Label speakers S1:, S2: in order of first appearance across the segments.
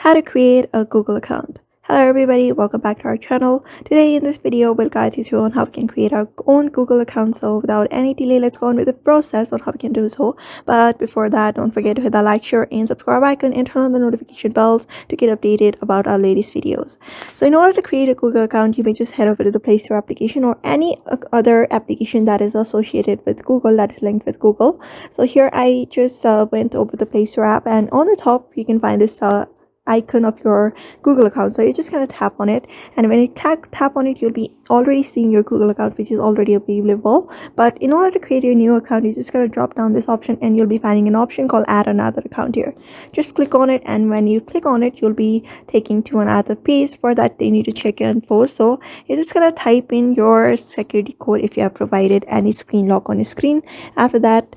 S1: how to create a Google account. Hello everybody, welcome back to our channel. Today in this video we'll guide you through on how we can create our own Google account. So without any delay, let's go on with the process on how we can do so. But before that, don't forget to hit the like, share and subscribe icon and turn on the notification bells to get updated about our latest videos. So in order to create a Google account, you may just head over to the Play Store application or any other application that is associated with Google, that is linked with Google. So here I just went over the Play Store app, and on the top you can find this icon of your Google account. So you're just gonna tap on it, and when you tap on it, you'll be already seeing your Google account, which is already available. But in order to create your new account, you're just gonna drop down this option and you'll be finding an option called add another account here. Just click on it, and when you click on it, you'll be taken to another page. For that, they need to check your info. So you're just gonna type in your security code if you have provided any screen lock on your screen. After that,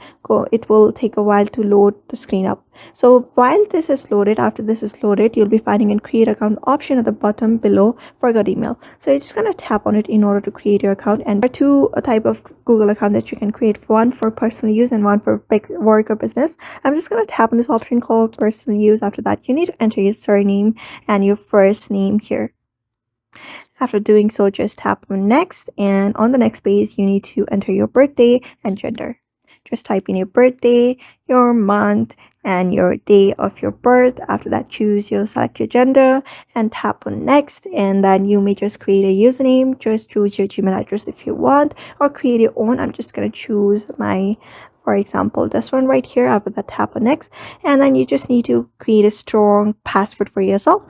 S1: it will take a while to load the screen up. So while this is loaded, after this is loaded, you'll be finding a create account option at the bottom below, forgot email. So you're just gonna tap on it in order to create your account. And there are two type of Google account that you can create, one for personal use and one for work or business. I'm just gonna tap on this option called personal use. After that, you need to enter your surname and your first name here. After doing so, just tap on next, and on the next page you need to enter your birthday and gender. Just type in your birthday, your month, and your day of your birth. After that, select your gender and tap on next, and then you may just create a username. Just choose your Gmail address if you want, or create your own. I'm just going to choose for example, this one right here. After that, tap on next, and then you just need to create a strong password for yourself.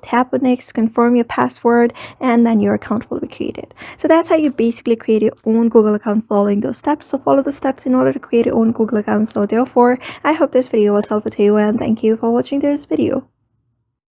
S1: Tap on next, confirm your password, and then your account will be created. So that's how you basically create your own Google account following those steps. So follow the steps in order to create your own Google account. So therefore, I hope this video was helpful to you, and thank you for watching this video.